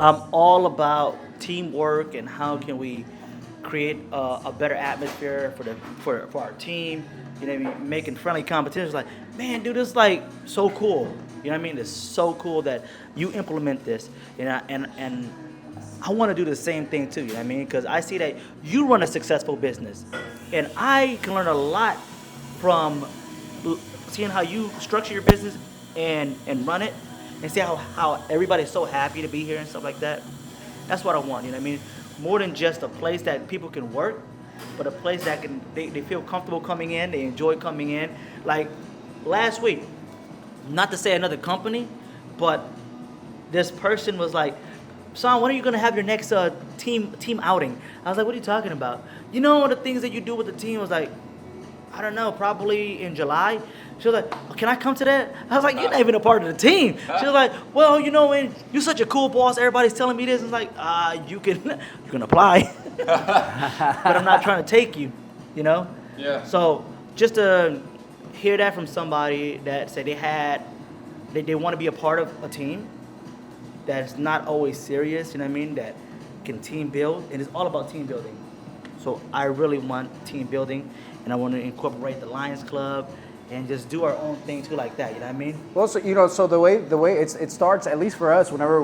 I'm all about teamwork and how can we create a better atmosphere for our team. You know what I mean? Making friendly competitions. Like, man, dude, this is like so cool. You know what I mean? It's so cool that you implement this. You know, and I want to do the same thing too. You know what I mean? Because I see that you run a successful business, and I can learn a lot from seeing how you structure your business and run it, and see how everybody's so happy to be here and stuff like that. That's what I want. You know what I mean? More than just a place that people can work, but a place that they feel comfortable coming in, they enjoy coming in. Like last week, not to say another company, but this person was like, "Son, when are you gonna have your next team outing?" I was like, "What are you talking about?" You know the things that you do with the team. I was like, "I don't know, probably in July." She was like, "Oh, can I come to that?" I was like, "You're not even a part of the team." She was like, "Well, you know, and you're such a cool boss. Everybody's telling me this." I was like, you can apply, but I'm not trying to take you, you know." Yeah. So just to hear that from somebody that said they want to be a part of a team that's not always serious, you know what I mean? That can team build, and it's all about team building. So I really want team building, and I want to incorporate the Lions Club and just do our own thing too, like that. You know what I mean? Well, so the way it starts, at least for us, whenever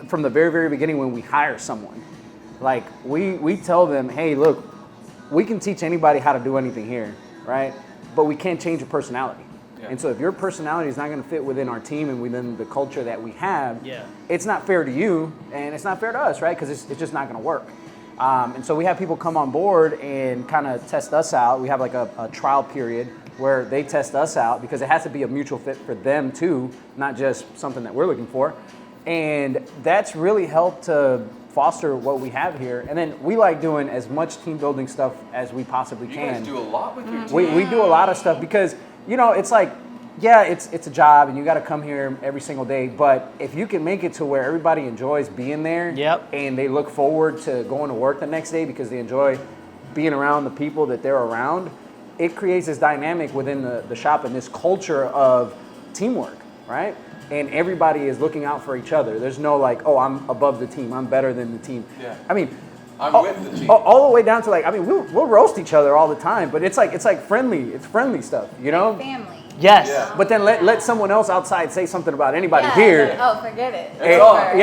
from the very, very beginning, when we hire someone, like we tell them, hey, look, we can teach anybody how to do anything here, right? But we can't change your personality. Yeah. And so if your personality is not going to fit within our team and within the culture that we have, it's not fair to you and it's not fair to us, right? Because it's just not going to work. And so we have people come on board and kind of test us out. We have like a trial period where they test us out because it has to be a mutual fit for them too, not just something that we're looking for. And that's really helped to foster what we have here. And then we like doing as much team building stuff as we possibly can. You guys do a lot with your team. We do a lot of stuff because, you know, it's like, yeah, it's a job and you got to come here every single day. But if you can make it to where everybody enjoys being there, and they look forward to going to work the next day because they enjoy being around the people that they're around, it creates this dynamic within the shop and this culture of teamwork, right? And everybody is looking out for each other. There's no like, oh, I'm above the team, I'm better than the team. Yeah. I mean, I'm with the team. All the way down to like, I mean, we'll roast each other all the time, but it's like friendly stuff, you know? Like family. Yes. Yeah. But then let someone else outside say something about anybody here. Oh, forget it. It's on.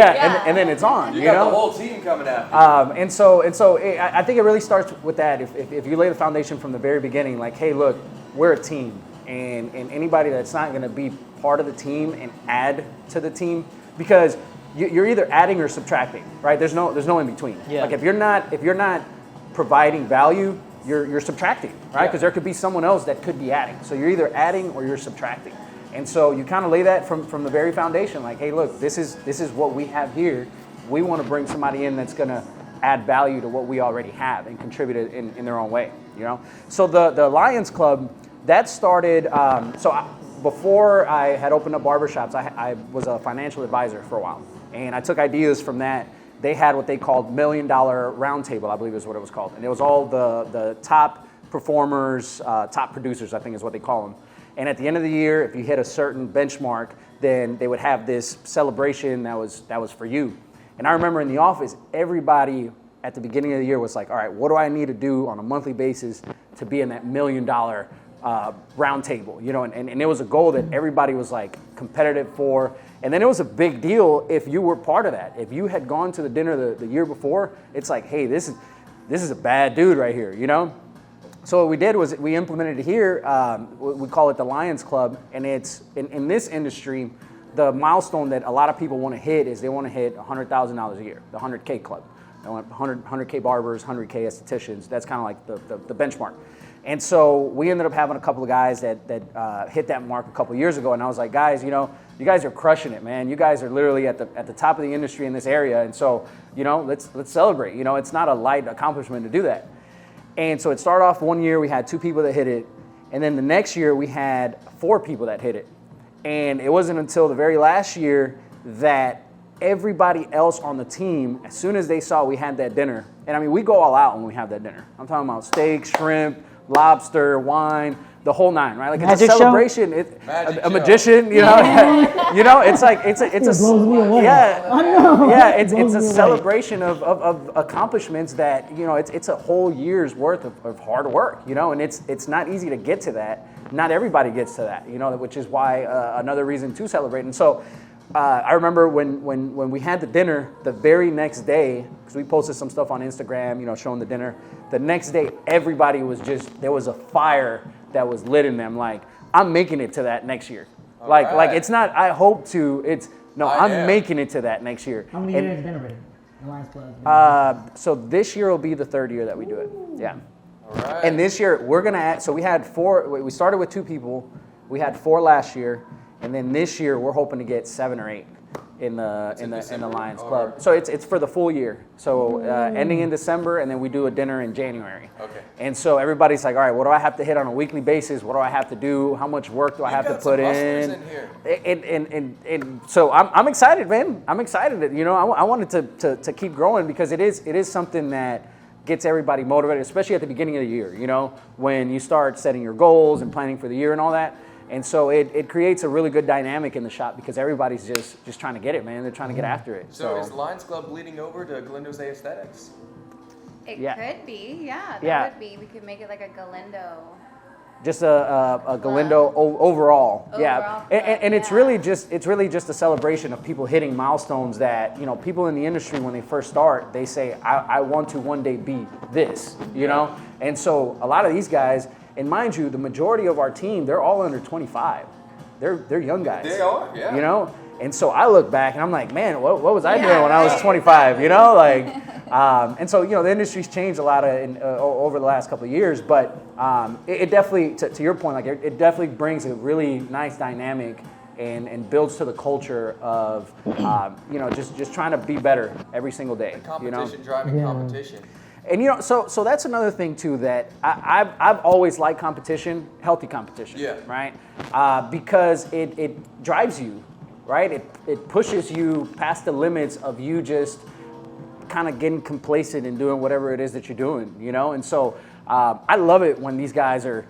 And then it's on. You You got know? the whole team coming after you. And so I think it really starts with that. If you lay the foundation from the very beginning, like, hey, look, we're a team, and anybody that's not going to be part of the team and add to the team, because you're either adding or subtracting, right? There's no in between. Yeah. Like if you're not providing value, you're subtracting, right? Because there could be someone else that could be adding. So you're either adding or you're subtracting. And so you kind of lay that from the very foundation, like, hey, look, this is what we have here. We want to bring somebody in that's going to add value to what we already have and contribute it in their own way, you know? So the Lions Club, that started, before I had opened up barbershops, I was a financial advisor for a while. And I took ideas from that. They had what they called $1 Million Roundtable, I believe is what it was called. And it was all the top performers, top producers, I think is what they call them. And at the end of the year, if you hit a certain benchmark, then they would have this celebration that was for you. And I remember in the office, everybody at the beginning of the year was like, all right, what do I need to do on a monthly basis to be in that $1 million round table, you know, and it was a goal that everybody was like competitive for. And then it was a big deal if you were part of that. If you had gone to the dinner the year before, it's like, hey, this is a bad dude right here, you know? So what we did was we implemented it here. We call it the Lions Club. And it's in this industry, the milestone that a lot of people want to hit is they want to hit $100,000 a year, the 100K club. They want 100K barbers, 100K estheticians. That's kind of like the benchmark. And so we ended up having a couple of guys that hit that mark a couple of years ago. And I was like, guys, you know, you guys are crushing it, man. You guys are literally at the top of the industry in this area. And so, you know, let's celebrate. You know, it's not a light accomplishment to do that. And so it started off one year, we had 2 people that hit it. And then the next year we had 4 people that hit it. And it wasn't until the very last year that everybody else on the team, as soon as they saw we had that dinner, and I mean, we go all out when we have that dinner. I'm talking about steak, shrimp, lobster, wine. the whole nine, right? Like Magic it's a show? celebration. Magic A show. magician, you know, you know, it's like it's a blows me away. yeah, I know. yeah. It It's blows a me away. celebration of accomplishments that you know. It's a whole year's worth of hard work, you know, and it's not easy to get to that. Not everybody gets to that, you know, which is why another reason to celebrate. And so. I remember when we had the dinner the very next day, because we posted some stuff on Instagram, you know, showing the dinner. The next day, everybody was there was a fire that was lit in them. Like, I'm making it to that next year. Like it's not, I hope to, I'm making it to that next year. How many years has it been already? The Lions Club? So this year will be the third year that we do it. Yeah. All right. And this year, we're going to add, so we had 4, we started with 2 people. We had 4 last year. And then this year, we're hoping to get 7 or 8 in the Lions Club. So it's for the full year. So ending in December, and then we do a dinner in January. Okay. And so everybody's like, all right, what do I have to hit on a weekly basis? What do I have to do? How much work do I have to put in? And so I'm excited, man. I'm excited. You know, I wanted to keep growing because it is something that gets everybody motivated, especially at the beginning of the year. You know, when you start setting your goals and planning for the year and all that. And so it creates a really good dynamic in the shop because everybody's just trying to get it, man. They're trying to get after it. So is Lions Club bleeding over to Galindos Aesthetics? It Yeah. could be, yeah. That Yeah. would be. We could make it like a Galindo. Just a Galindo overall. Yeah. Overall And it's yeah. really just a celebration of people hitting milestones that, you know, people in the industry when they first start, they say, I want to one day be this, you know? And so a lot of these guys, and mind you, the majority of our team, they're all under 25. They're young guys. They are, yeah. You know? And so I look back and I'm like, man, what was I doing when I was 25? You know, like, and so, you know, the industry's changed a lot over the last couple of years, but it definitely, to your point, like it definitely brings a really nice dynamic and builds to the culture of, you know, just trying to be better every single day. And competition You know? driving competition. And you know, so that's another thing too that I've always liked competition, healthy competition, Yeah. right? Because it drives you, right? It pushes you past the limits of you just kind of getting complacent and doing whatever it is that you're doing, you know. And so I love it when these guys are,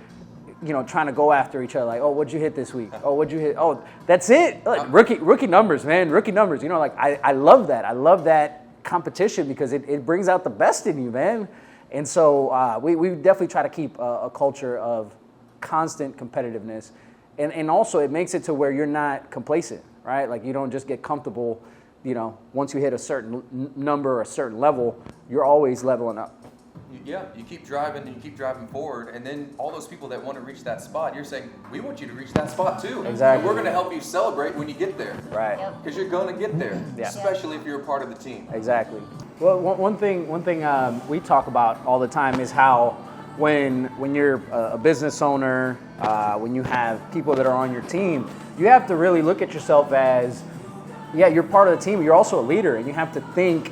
you know, trying to go after each other. Like, oh, what'd you hit this week? Oh, what'd you hit? Oh, that's it. Like, rookie numbers, man. Rookie numbers. You know, like I love that. I love that competition because it brings out the best in you, man. And so we definitely try to keep a culture of constant competitiveness, and also it makes it to where you're not complacent, right? Like you don't just get comfortable, you know, once you hit a certain number or a certain level, you're always leveling up. You keep driving and you keep driving forward, and then all those people that want to reach that spot, you're saying, we want you to reach that spot too. Exactly. And we're going to help you celebrate when you get there. Right. Yep. Because you're going to get there, Yeah. especially if you're a part of the team. Exactly. Well, one thing we talk about all the time is how when you're a business owner, when you have people that are on your team, you have to really look at yourself as, yeah, you're part of the team, but you're also a leader, and you have to think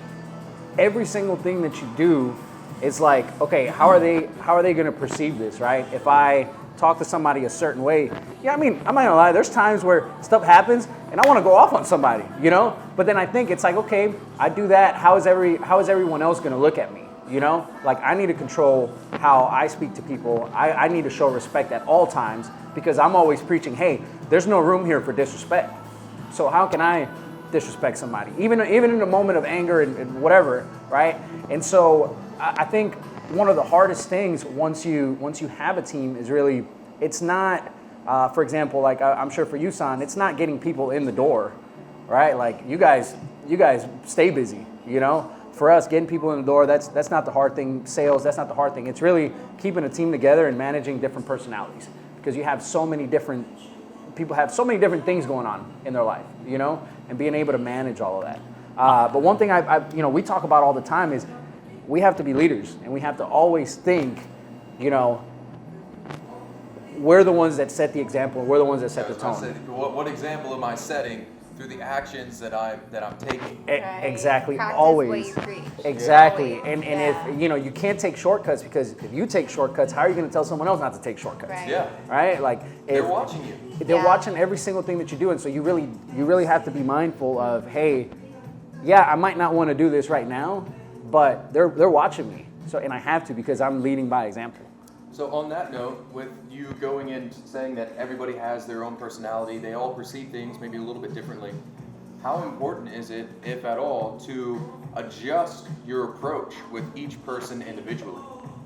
every single thing that you do. It's like, okay, how are they going to perceive this, right? If I talk to somebody a certain way, yeah, I mean, I'm not gonna lie, there's times where stuff happens and I want to go off on somebody, you know? But then I think it's like, okay, I do that, how is everyone else going to look at me, you know? Like, I need to control how I speak to people. I need to show respect at all times because I'm always preaching, hey, there's no room here for disrespect. So how can I disrespect somebody? Even in a moment of anger and whatever, right? And so I think one of the hardest things once you have a team is really, it's not, for example, like I'm sure for you, San, it's not getting people in the door, right? Like you guys stay busy, you know? For us, getting people in the door, that's not the hard thing. Sales, that's not the hard thing. It's really keeping a team together and managing different personalities because you have so many different, people have so many different things going on in their life, you know? And being able to manage all of that. But one thing we talk about all the time is we have to be leaders, and we have to always think, you know, we're the ones that set the example, and we're the ones that set the tone. What example am I setting through the actions that I'm taking? Right. Exactly, Practice always. what you preach. Exactly, Always. and Yeah. if you know you can't take shortcuts because if you take shortcuts, how are you going to tell someone else not to take shortcuts? Right. Yeah. Right? Like They're watching you. They're Yeah. watching every single thing that you do, and so you really have to be mindful of, hey, yeah, I might not want to do this right now, but they're watching me. So, and I have to because I'm leading by example. So on that note, with you going in saying that everybody has their own personality, they all perceive things maybe a little bit differently, how important is it, if at all, to adjust your approach with each person individually?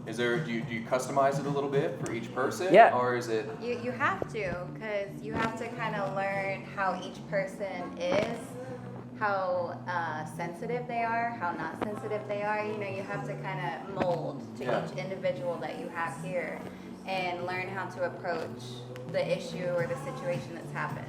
Do you customize it a little bit for each person? Yeah. Or is it? You have to, because you have to kind of learn how each person is, how sensitive they are, how not sensitive they are. You know, you have to kind of mold to each individual that you have here and learn how to approach the issue or the situation that's happened.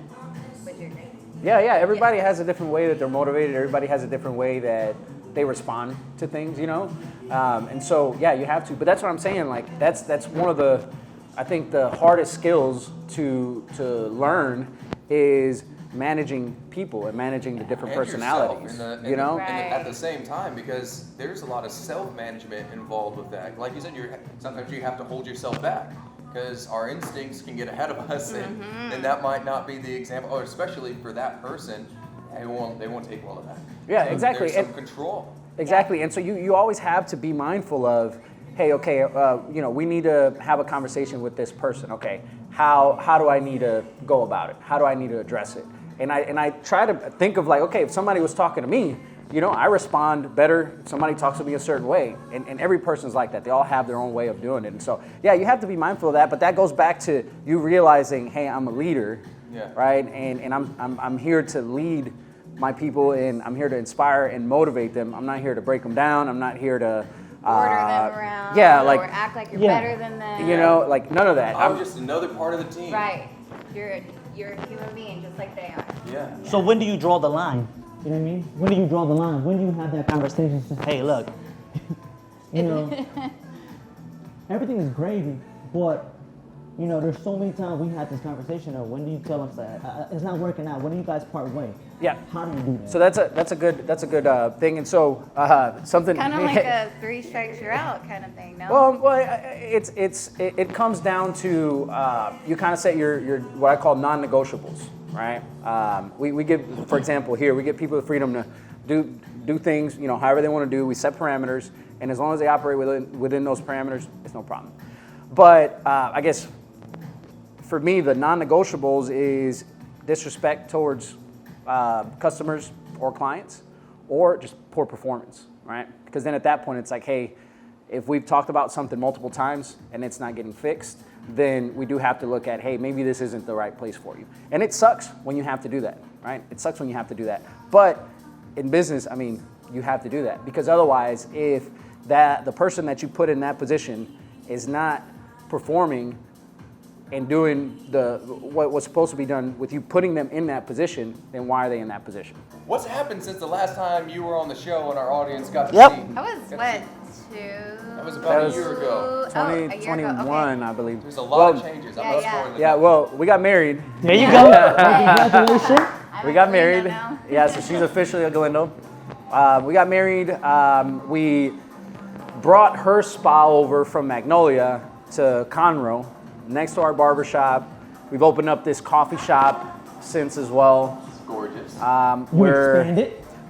Would you agree? Yeah. Everybody has a different way that they're motivated. Everybody has a different way that they respond to things, you know? And so, yeah, you have to. But that's what I'm saying. Like, that's one of the, I think, the hardest skills to learn is managing people and managing the different And personalities, yourself you know? Right. At the same time, because there's a lot of self-management involved with that. Like you said, sometimes you have to hold yourself back because our instincts can get ahead of us, and that might not be the example, or especially for that person, they won't take well to that. Yeah, So exactly. There's some control. Exactly, and so you always have to be mindful of, hey, okay, you know, we need to have a conversation with this person. Okay, how do I need to go about it? How do I need to address it? And I try to think of like, okay, if somebody was talking to me, you know, I respond better if somebody talks to me a certain way, and every person's like that. They all have their own way of doing it, and so yeah, you have to be mindful of that. But that goes back to you realizing, hey, I'm a leader, right? And I'm here to lead my people, and I'm here to inspire and motivate them. I'm not here to break them down. I'm not here to Order them around, like, or act like you're Yeah. better than them. you know, like none of that. I'm just another part of the team. Right. You're a human being just like they are. Yeah. So when do you draw the line? You know what I mean? When do you draw the line? When do you have that conversation? Say, Hey, look, you know, everything is gravy, but you know, there's so many times we had this conversation of when do you tell us that it's not working out? When do you guys part way? Yeah. How do you do that? So that's a good thing, and so something Kind of like a 3 strikes you're out kind of thing, no? Well, it comes down to you kind of set your what I call non-negotiables, right? We give, for example, here we give people the freedom to do things, you know, however they want to do. We set parameters, and as long as they operate within those parameters, it's no problem. But I guess for me, the non-negotiables is disrespect towards customers or clients, or just poor performance, right? Because then at that point, it's like, hey, if we've talked about something multiple times and it's not getting fixed, then we do have to look at, hey, maybe this isn't the right place for you. And it sucks when you have to do that, right? It sucks when you have to do that. But in business, I mean, you have to do that, because otherwise, if the person that you put in that position is not performing and doing what's supposed to be done with you putting them in that position, then why are they in that position? What's happened since the last time you were on the show and our audience got to Yep. see? That was, That that was about That was a year ago. 2021, I believe. There's a lot of changes. I'm Yeah, not yeah. spoiling Yeah, that. well, we got married. there you go. Congratulations. We got married. Yeah, so she's officially a Galindo. We got married. We brought her spa over from Magnolia to Conroe, next to our barbershop. We've opened up this coffee shop since as well. It's gorgeous.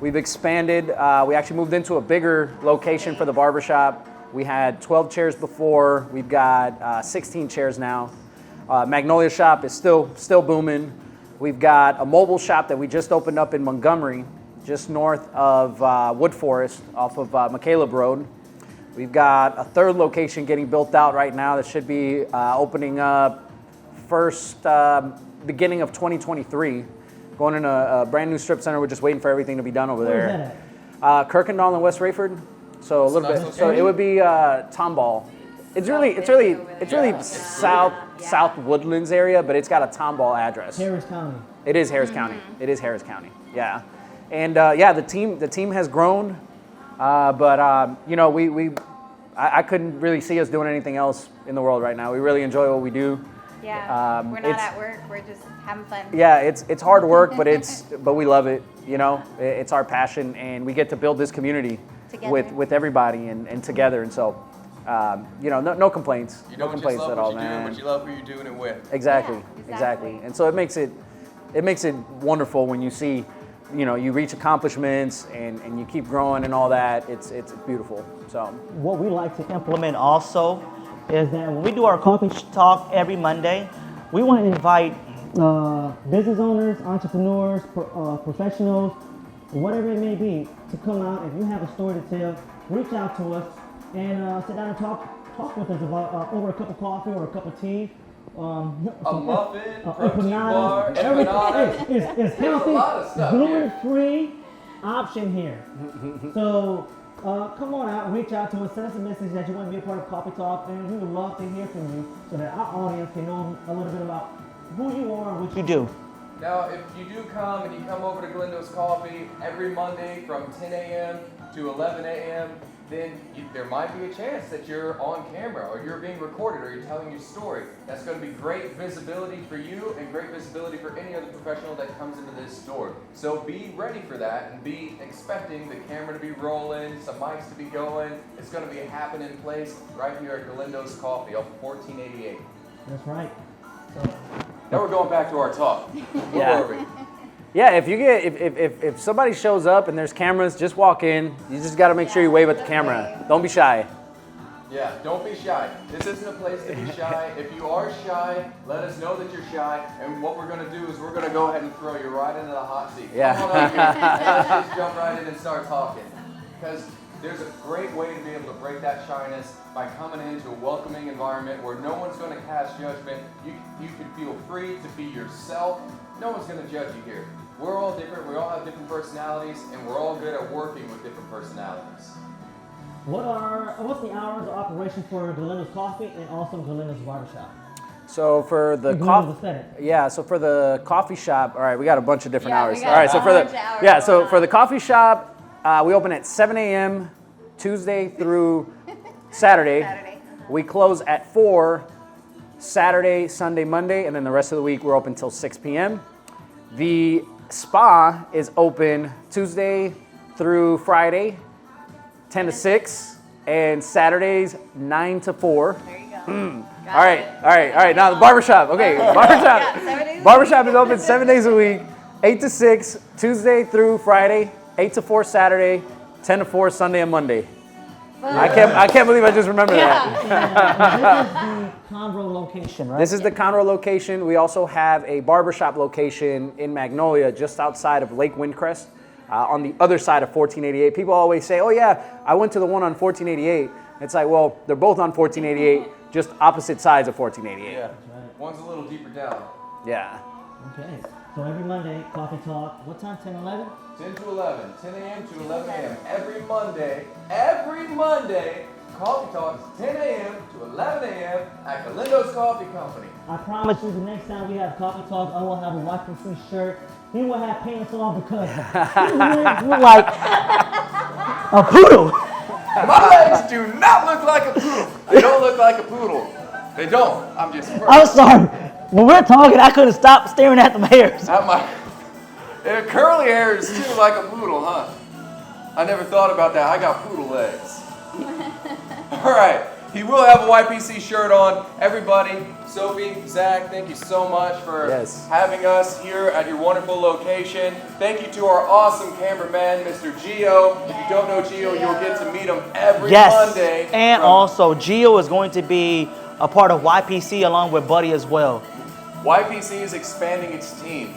We've expanded. We actually moved into a bigger location for the barbershop. We had 12 chairs before. We've got 16 chairs now. Magnolia shop is still booming. We've got a mobile shop that we just opened up in Montgomery, just north of Wood Forest, off of McCaleb Road. We've got a third location getting built out right now that should be opening up beginning of 2023. Going in a brand new strip center. We're just waiting for everything to be done over Where is there. that Kirkendall and West Rayford. So a little nice bit. So it would be Tomball. It's really south Woodlands area, but it's got a Tomball address. Harris County. It is Harris County. It is Harris County. Yeah, and the team has grown, but you know I couldn't really see us doing anything else in the world right now. We really enjoy what we do. Yeah, we're not it's- at work. We're just having fun. Yeah, it's hard work, but we love it. You know, it's our passion, and we get to build this community Together. with everybody and together. And so, you know, no complaints. You No don't just complaints love at what all, you're doing, man. but you love who you're doing it with. Exactly, Yeah, exactly. exactly. And so it makes it wonderful when you see, you know, you reach accomplishments and you keep growing and all that. It's beautiful. So What we like to implement also is that when we do our coffee talk every Monday, we want to invite business owners, entrepreneurs, professionals, whatever it may be, to come out. If you have a story to tell, reach out to us and sit down and talk with us about over a cup of coffee or a cup of tea. A muffin, protein bar, empanada. It's healthy, a lot of stuff gluten-free option here. So come on out, reach out to us, send us a message that you want to be a part of Coffee Talk, and we would love to hear from you so that our audience can know a little bit about who you are and what you do. Now, if you do come and you come over to Galindos Coffee every Monday from 10 a.m. to 11 a.m., then there might be a chance that you're on camera or you're being recorded or you're telling your story. That's going to be great visibility for you and great visibility for any other professional that comes into this store. So be ready for that and be expecting the camera to be rolling, some mics to be going. It's going to be a happening place right here at Galindos Coffee off of 1488. That's right. Now we're going back to our talk. Where were we? Yeah, if somebody shows up and there's cameras, just walk in. You just got to make sure you wave at the camera. Don't be shy. Yeah, don't be shy. This isn't a place to be shy. If you are shy, let us know that you're shy. And what we're going to do is we're going to go ahead and throw you right into the hot seat. Yeah. Come on over here. Let's just jump right in and start talking. Because there's a great way to be able to break that shyness by coming into a welcoming environment where no one's going to cast judgment. You can feel free to be yourself. No one's going to judge you here. We're all different. We all have different personalities, and we're all good at working with different personalities. What's the hours of operation for Galindo's Coffee and also Galindo's Barbershop? So for the for the coffee shop, all right, we got a bunch of different hours. All right, so for the coffee shop, we open at 7 a.m. Tuesday through Saturday. We close at 4 Saturday, Sunday, Monday, and then the rest of the week we're open till 6 p.m. The spa is open Tuesday through Friday, 10 to 6, and Saturdays 9 to 4. There you go. All right. Now the barbershop. Okay, barbershop is open 7 days a week, 8 to 6, Tuesday through Friday, 8 to 4 Saturday, 10 to 4 Sunday and Monday. I can't believe I just remembered that. This is the Conroe location, right? This is the Conroe location. We also have a barbershop location in Magnolia, just outside of Lake Windcrest, on the other side of 1488. People always say, oh yeah, I went to the one on 1488. It's like, well, they're both on 1488, just opposite sides of 1488. Yeah, one's a little deeper down. Yeah. Okay, so every Monday, Coffee Talk, what time, 10, 11? 10 to 11, 10 a.m. to 11 a.m. Every Monday, Coffee Talks, 10 a.m. to 11 a.m. at Galindo's Coffee Company. I promise you the next time we have Coffee Talk, I will have a YPC shirt. He will have pants on because he look like a poodle. My legs do not look like a poodle. They don't look like a poodle. They don't. I'm just I'm sorry. When we're talking, I couldn't stop staring at them hairs. Curly hairs too, like a poodle, huh? I never thought about that. I got poodle legs. All right. He will have a YPC shirt on. Everybody, Sophie, Zach, thank you so much for having us here at your wonderful location. Thank you to our awesome cameraman, Mr. Gio. If you don't know Gio, you'll get to meet him every Monday. And also, Gio is going to be a part of YPC along with Buddy as well. YPC is expanding its team.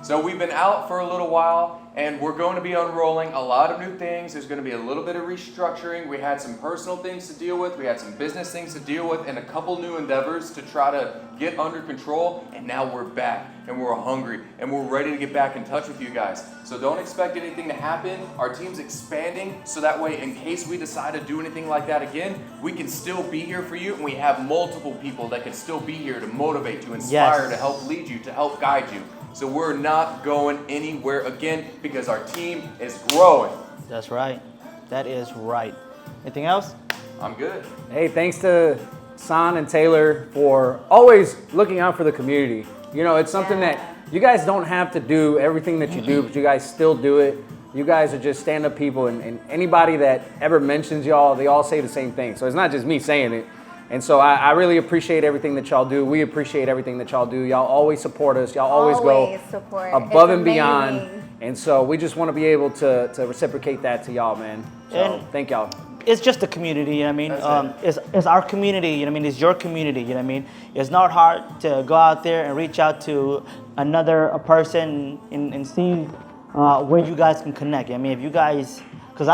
So we've been out for a little while, and we're going to be unrolling a lot of new things. There's going to be a little bit of restructuring. We had some personal things to deal with. We had some business things to deal with, and a couple new endeavors to try to get under control. And now we're back, and we're hungry, and we're ready to get back in touch with you guys. So don't expect anything to happen. Our team's expanding, so that way, in case we decide to do anything like that again, we can still be here for you, and we have multiple people that can still be here to motivate you, inspire, to help lead you, to help guide you. So we're not going anywhere again because our team is growing. That's right. That is right. Anything else? I'm good. Hey, thanks to San and Taylor for always looking out for the community. You know, it's something that you guys don't have to do everything that you do, but you guys still do it. You guys are just stand-up people, and anybody that ever mentions y'all, they all say the same thing. So it's not just me saying it. And so I really appreciate everything that y'all do. We appreciate everything that y'all do. Y'all always support us. Y'all always go above and beyond. And so we just want to be able to reciprocate that to y'all, man. So thank y'all. it's just a community, you know what I mean? It's our community, you know what I mean? It's your community, you know what I mean? It's not hard to go out there and reach out to another person and see where you guys can connect. I mean, if you guys, because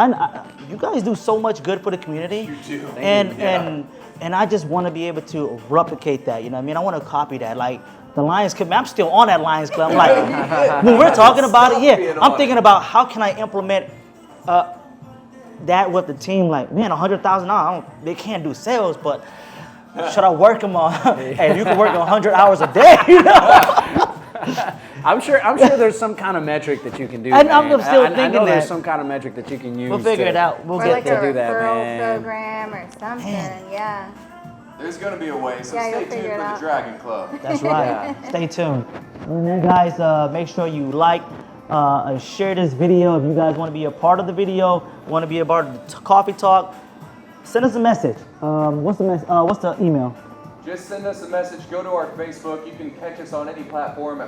you guys do so much good for the community. You do. And I just want to be able to replicate that, you know what I mean? I want to copy that. Like, the Lions Club, I'm still on that Lions Club. I'm like, when we're talking about it, yeah, I'm thinking about how can I implement that with the team. Like, man, $100,000, they can't do sales, but should I work them on? Hey, you can work 100 hours a day, you know? I'm sure there's some kind of metric that you can do. I'm still I thinking know there's that. some kind of metric that you can use. We'll figure it out. We'll Or get like there. a do that, referral man. program or something. Yeah. There's gonna be a way, so Yeah, stay you'll figure tuned it for the out. Dragon Club. That's right. Stay tuned. And then, guys, make sure you like, share this video. If you guys want to be a part of the video, want to be a part of the coffee talk, send us a message. What's the email? Just send us a message. Go to our Facebook. You can catch us on any platform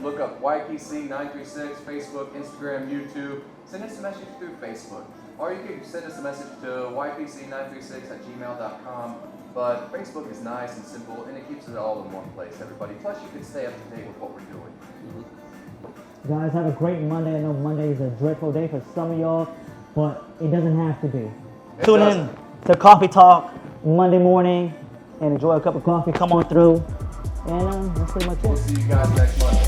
look up YPC936, Facebook, Instagram, YouTube. Send us a message through Facebook. Or you can send us a message to ypc936@gmail.com. But Facebook is nice and simple, and it keeps it all in one place, everybody. Plus, you can stay up to date with what we're doing. Guys, have a great Monday. I know Monday is a dreadful day for some of y'all, but it doesn't have to be. Tune in to Coffee Talk Monday morning and enjoy a cup of coffee. Come on through. And that's pretty much it. We'll see you guys next Monday.